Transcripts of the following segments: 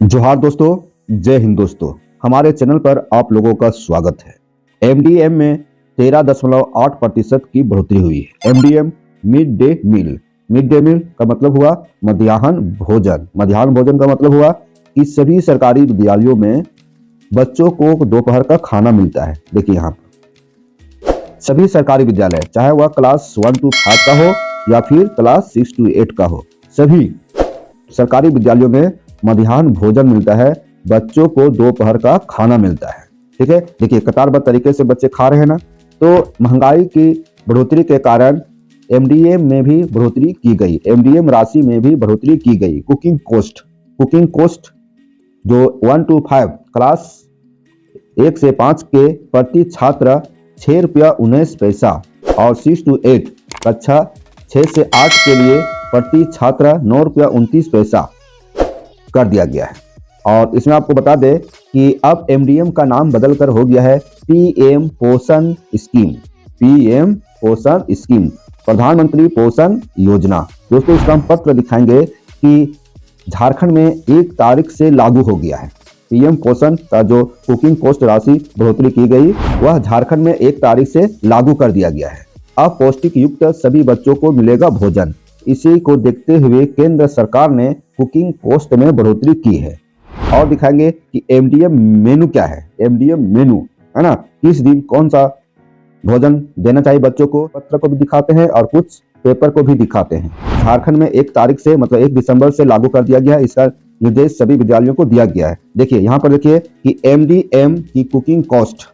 जोहार दोस्तों, जय हिंद दोस्तों। हमारे चैनल पर आप लोगों का स्वागत है। एमडीएम में 13.8% की बढ़ोतरी हुई है। MDM mid day meal. Mid day meal का मतलब हुआ मध्याह्न भोजन। मध्याह्न भोजन का मतलब हुआ कि सभी सरकारी विद्यालयों में बच्चों को दोपहर का खाना मिलता है। देखिए यहाँ पर सभी सरकारी विद्यालय, चाहे वह क्लास 1 to 5 का हो या फिर क्लास 6 to 8 का हो, सभी सरकारी विद्यालयों में मध्याह्न भोजन मिलता है। बच्चों को दोपहर का खाना मिलता है। ठीक है, देखिए कतारबद्ध तरीके से बच्चे खा रहे हैं ना। तो महंगाई की बढ़ोतरी के कारण एमडीएम में भी बढ़ोतरी की गई। एमडीएम राशि में भी बढ़ोतरी की गई। कुकिंग कोस्ट जो 1 to 5 क्लास 1 से 5 के प्रति छात्र 6 रुपया 19 पैसा और 6 to 8 कक्षा 6 से 8 के लिए प्रति छात्र 9 रुपया 29 पैसा कर दिया गया है। और इसमें आपको बता दें कि अब एमडीएम का नाम बदलकर हो गया है पीएम पोषण स्कीम। पीएम पोषण स्कीम, प्रधानमंत्री पोषण योजना। दोस्तों, इसका हम पत्र दिखाएंगे कि झारखंड में 1 तारीख से लागू हो गया है। पीएम पोषण का जो कुकिंग कोस्ट राशि बढ़ोतरी की गई, वह झारखंड में 1 तारीख से लागू कर दिया गया है। अब पौष्टिक युक्त सभी बच्चों को मिलेगा भोजन। इसी को देखते हुए केंद्र सरकार ने कुकिंग कोस्ट में बढ़ोतरी की है। और दिखाएंगे कि एमडीएम मेनू क्या है। एमडीएम मेनू है ना, किस दिन कौन सा भोजन देना चाहिए बच्चों को। पत्र को भी दिखाते हैं और कुछ पेपर को भी दिखाते हैं। झारखंड में 1 तारीख से मतलब 1 दिसंबर से लागू कर दिया गया है। इसका निर्देश सभी विद्यालयों को दिया गया है। देखिए यहाँ पर देखिए कि एमडीएम की कुकिंग कॉस्ट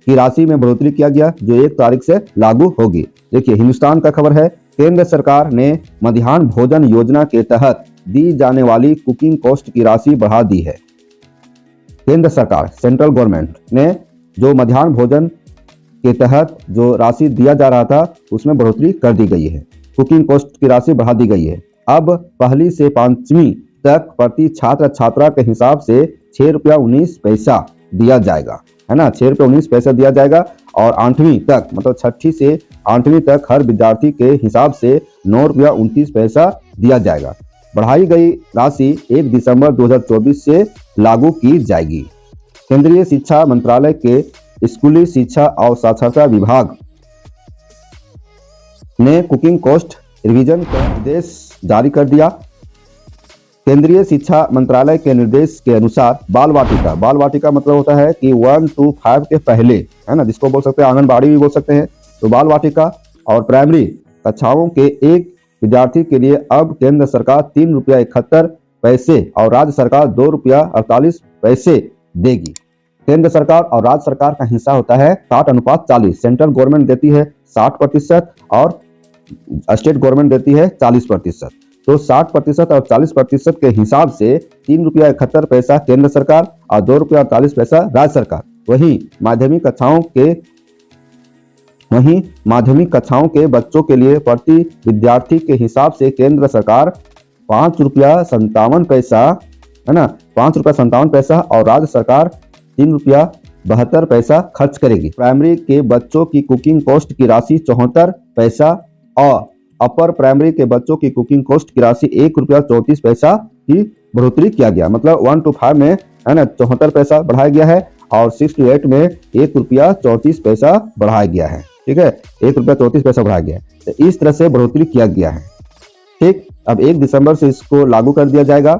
की राशि में बढ़ोतरी किया गया, जो 1 तारीख से लागू होगी। देखिए हिंदुस्तान का खबर है, केंद्र सरकार ने मध्याह्न भोजन योजना के तहत दी जाने वाली कुकिंग कॉस्ट की राशि बढ़ा दी है। केंद्र सरकार, सेंट्रल गवर्नमेंट ने जो मध्याह्न भोजन के तहत जो राशि दिया जा रहा था, उसमें बढ़ोतरी कर दी गई है। कुकिंग कॉस्ट की राशि बढ़ा दी गई है। अब पहली से 5वीं तक प्रति छात्र छात्रा के हिसाब से 6 रुपया 19 पैसा दिया जाएगा, है ना। 6 रुपया 19 पैसा दिया जाएगा। और 8वीं तक मतलब 6ठी से 8वीं तक हर विद्यार्थी के हिसाब से 9 रुपया 29 पैसा दिया जाएगा। बढ़ाई गई राशि 1 दिसंबर 2024 से लागू की जाएगी। केंद्रीय शिक्षा मंत्रालय के स्कूली शिक्षा और साक्षरता विभाग ने कुकिंग कॉस्ट रिवीजन का निर्देश जारी कर दिया। केंद्रीय शिक्षा मंत्रालय के निर्देश के अनुसार बाल वाटिका मतलब होता है कि 1 to 5 के पहले, है ना, जिसको बोल सकते हैं आंगनबाड़ी भी बोल सकते हैं। तो बाल वाटिका और प्राइमरी कक्षाओं के एक विद्यार्थी के लिए अब केंद्र सरकार 3 रुपया 71 पैसे और राज्य सरकार 2 रुपया 48 पैसे देगी। केंद्र सरकार और राज्य सरकार का हिस्सा होता है 60:40। सेंट्रल गवर्नमेंट देती है 60% और स्टेट गवर्नमेंट देती है 40%। तो 60% और 40% के हिसाब से 3 रुपया 71 पैसा केंद्र सरकार और 2 रुपया 48 पैसा राज्य सरकार। वहीं माध्यमिक कक्षाओं के बच्चों के लिए प्रति विद्यार्थी के हिसाब से केंद्र सरकार 5 रुपया 57 पैसा, है ना, 5 रुपया 57 पैसा और राज्य सरकार 3 रुपया 72 पैसा खर्च करेगी। प्राइमरी के बच्चों की कुकिंग कॉस्ट की राशि 74 पैसा और अपर प्राइमरी के बच्चों की कुकिंग कॉस्ट की राशि 1 रुपया 34 पैसा की बढ़ोतरी किया गया। मतलब 1 to 5 में, है ना, 74 पैसा बढ़ाया गया है और 6 to 8 में 1 रुपया 34 पैसा बढ़ाया गया है। ठीक है, 1 रुपया 34 पैसा बढ़ाया गया है। तो इस तरह से बढ़ोतरी किया गया है। ठीक, अब 1 दिसंबर से इसको लागू कर दिया जाएगा।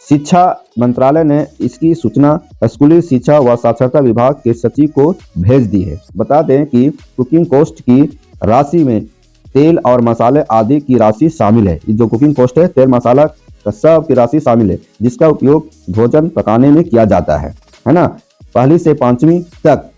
शिक्षा मंत्रालय ने इसकी सूचना स्कूली शिक्षा व साक्षरता विभाग के सचिव को भेज दी है। बता दें कि कुकिंग कॉस्ट की राशि में तेल और मसाले आदि की राशि शामिल है। जो कुकिंग कॉस्ट है, तेल मसाला का सब की राशि शामिल है, जिसका उपयोग भोजन पकाने में किया जाता है ना। पहली से 5वीं तक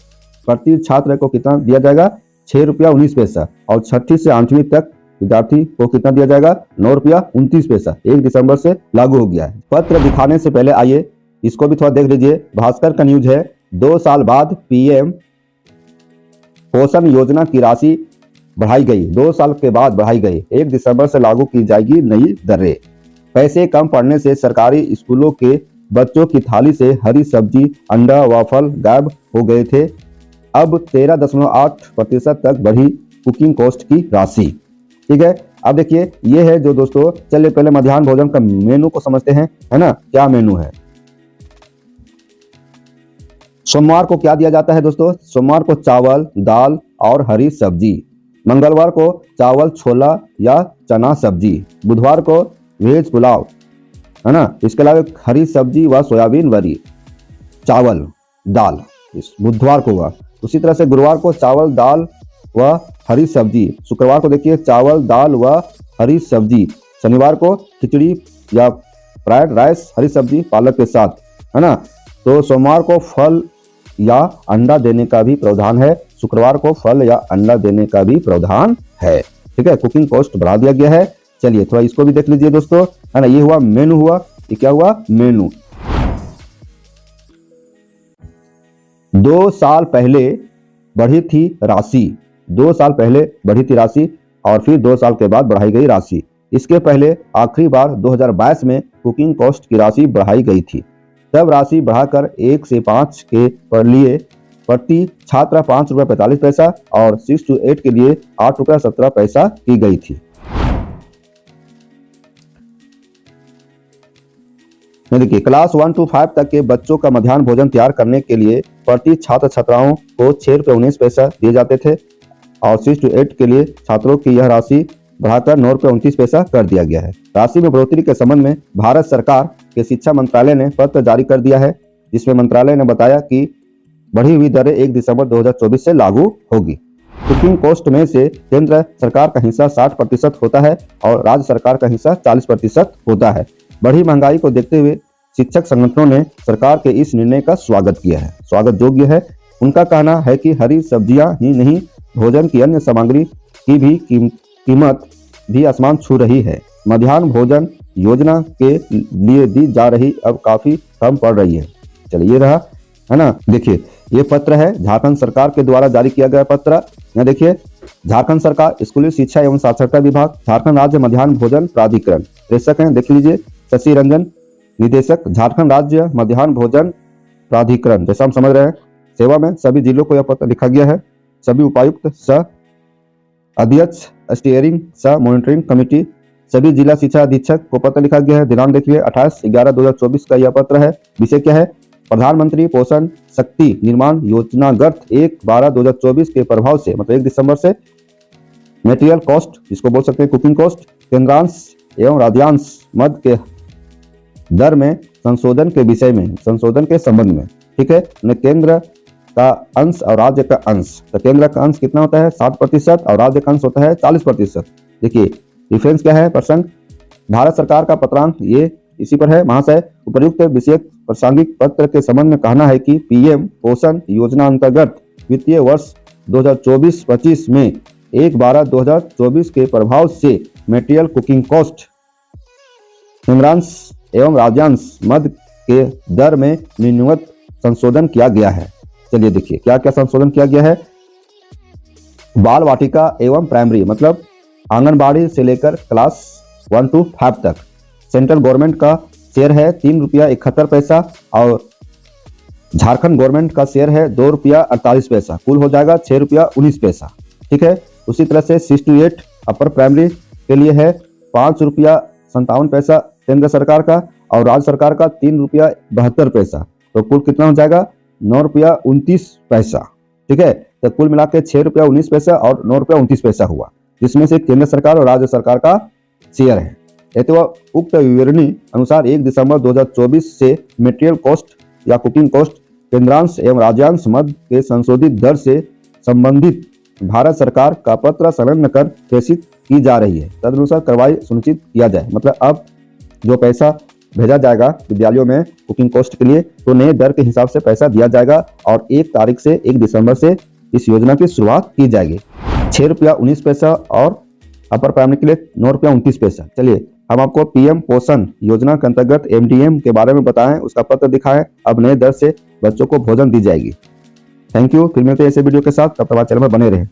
प्रति छात्र को कितना दिया जाएगा? 6 रुपया 19 पैसा और 6ठी से 8वीं तक विद्यार्थी को कितना दिया जाएगा? 9 रुपया 29 पैसा। 1 दिसंबर से लागू हो गया है। पत्र दिखाने से पहले आइए इसको भी थोड़ा देख लीजिए। भास्कर का न्यूज है, 2 साल बाद पीएम पोषण योजना की राशि बढ़ाई गई। 2 साल के बाद बढ़ाई गई। 1 दिसंबर से लागू की जाएगी नई दरें। पैसे कम पड़ने से सरकारी स्कूलों के बच्चों की थाली से हरी सब्जी, अंडा व फल गायब हो गए थे। अब 13.8% तक बढ़ी कुकिंग कॉस्ट की राशि। ठीक है, अब देखिए ये है जो दोस्तों, चलिए पहले मध्याह्न भोजन का मेनू को समझते हैं, है ना, क्या मेनू है। सोमवार को क्या दिया जाता है दोस्तों? सोमवार को चावल, दाल और हरी सब्जी। मंगलवार को चावल, छोला या चना सब्जी। बुधवार को वेज पुलाव, है ना। इसके अलावा हरी सब्जी व सोयाबीन वड़ी, चावल, दाल, इस बुधवार को हुआ। उसी तरह से गुरुवार को चावल, दाल व हरी सब्जी। शुक्रवार को देखिए चावल, दाल व हरी सब्जी। शनिवार को खिचड़ी या फ्राइड राइस, हरी सब्जी, पालक के साथ, है ना। तो सोमवार को फल या अंडा देने का भी प्रावधान है। शुक्रवार को फल या अंडा देने का भी प्रावधान है। ठीक है, कुकिंग कॉस्ट बढ़ा दिया गया है। चलिए थोड़ा इसको भी देख लीजिए दोस्तों, है ना। ये हुआ मेनू, हुआ ये क्या हुआ? मेनू। 2 साल पहले बढ़ी थी राशि, 2 साल पहले बढ़ी थी राशि और फिर 2 साल के बाद बढ़ाई गई राशि। इसके पहले आखिरी बार 2022 में कुकिंग कॉस्ट की राशि बढ़ाई गई थी। तब राशि बढ़ाकर 1 से 5 के पर लिए प्रति छात्र 5 रुपये 45 पैसा और 6 to 8 के लिए 8 रुपये 17 पैसा की गई थी। देखिए क्लास 1 to 5 तक के बच्चों का मध्याह्न भोजन तैयार करने के लिए प्रति छात्र छात्राओं को 6 रुपये 19 पैसा दिए जाते थे और 6 to 8 के लिए छात्रों की यह राशि बढ़ाकर 9 रुपये 29 पैसा कर दिया गया है। राशि में बढ़ोतरी के संबंध में भारत सरकार के शिक्षा मंत्रालय ने पत्र जारी कर दिया है, जिसमें मंत्रालय ने बताया कि बढ़ी हुई दरें 1 दिसंबर 2024 से लागू होगी। कुकिंग कॉस्ट में से केंद्र सरकार का हिस्सा 60% होता है और राज्य सरकार का हिस्सा 40% होता है। बढ़ी महंगाई को देखते हुए शिक्षक संगठनों ने सरकार के इस निर्णय का स्वागत किया है, स्वागत योग्य है। उनका कहना है कि हरी सब्जियां ही नहीं, भोजन की अन्य सामग्री की भी कीमत भी आसमान छू रही है। मध्याह्न भोजन योजना के लिए दी जा रही अब काफी कम पड़ रही है। चलिए ये रहा, है ना। देखिए ये पत्र है झारखंड सरकार के द्वारा जारी किया गया पत्र। यहाँ देखिए झारखंड सरकार स्कूली शिक्षा एवं साक्षरता विभाग, झारखंड राज्य मध्याह्न भोजन प्राधिकरण, प्रेषक हैं देख लीजिए शशि रंजन, निदेशक झारखंड राज्य मध्याह्न भोजन प्राधिकरण। जैसा हम समझ रहे हैं सेवा में सभी जिलों को यह पत्र लिखा गया है। सभी उपायुक्त सह अध्यक्ष, स्टीयरिंग सह मॉनिटरिंग कमेटी, सभी जिला शिक्षा अधीक्षक को पत्र लिखा गया है। दिनांक देखिए 28/11/2024 का यह पत्र है। विषय क्या है? प्रधानमंत्री पोषण शक्ति निर्माण योजनागत 1/12/2024 के प्रभाव से, मतलब 1 दिसंबर से मटेरियल कॉस्ट, जिसको बोल सकते हैं कुकिंग कॉस्ट, केंद्रांश एवं राज्यांश मद के दर में संशोधन के विषय में, संशोधन के संबंध में। ठीक है, केंद्र का अंश और राज्य का अंश, तो केंद्र का अंश कितना होता है? 60% और राज्य का अंश होता है 40%। देखिए डिफरेंस क्या है? परसेंट। भारत सरकार का पत्रांक ये इसी पर है। महाशय उपर्युक्त विषय प्रासंगिक पत्र के संबंध में कहना है कि पीएम पोषण योजना अंतर्गत वित्तीय वर्ष 2024-25 में 1/12/2024 के प्रभाव से मटेरियल कुकिंग कॉस्ट केंद्रांश एवं राज्यांश मद के दर में न्यूनतम संशोधन किया गया है। चलिए देखिए क्या क्या संशोधन किया गया है। बाल वाटिका एवं प्राइमरी, मतलब आंगनबाड़ी से लेकर क्लास 1 to 5 तक सेंट्रल गवर्नमेंट का शेयर है 3 रुपया 71 पैसा और झारखंड गवर्नमेंट का शेयर है 2 रुपया 48 पैसा, कुल हो जाएगा 6 रुपया 19 पैसा। ठीक है, उसी तरह से 6 to 8 अपर प्राइमरी के लिए है 5 रुपया 57 पैसा केंद्र सरकार का और राज्य सरकार का 3 रुपया 72 पैसा, तो कुल कितना हो जाएगा? 9 रुपया 29 पैसा। ठीक है, तो कुल मिला के 6 रुपया 19 पैसा और 9 रुपया 29 पैसा हुआ, जिसमें से केंद्र सरकार और राज्य सरकार का शेयर है। उक्त विवरणी अनुसार 1 दिसंबर 2024 से मटेरियल कॉस्ट या कुकिंग कॉस्ट केंद्रांश एवं राज्यांश मद के संशोधित दर से संबंधित भारत सरकार का पत्र संलग्न कर प्रेषित की जा रही है। तदनुसार कार्रवाई सुनिश्चित किया जाए। मतलब अब जो पैसा भेजा जाएगा विद्यालयों में कुकिंग कॉस्ट के लिए, तो नए दर के हिसाब से पैसा दिया जाएगा और 1 तारीख से 1 दिसंबर से इस योजना की शुरुआत की जाएगी। 6 रुपया 19 पैसा और अपर प्राइमरी के लिए 9 रुपया 29 पैसा। चलिए हम आपको पीएम पोषण योजना के अंतर्गत एमडीएम के बारे में बताएं, उसका पत्र दिखाएं। अब नए दर से बच्चों को भोजन दी जाएगी। थैंक यू, फिर मिलते हैं ऐसे वीडियो के साथ। तब तक हमारे चैनल पर बने रहें।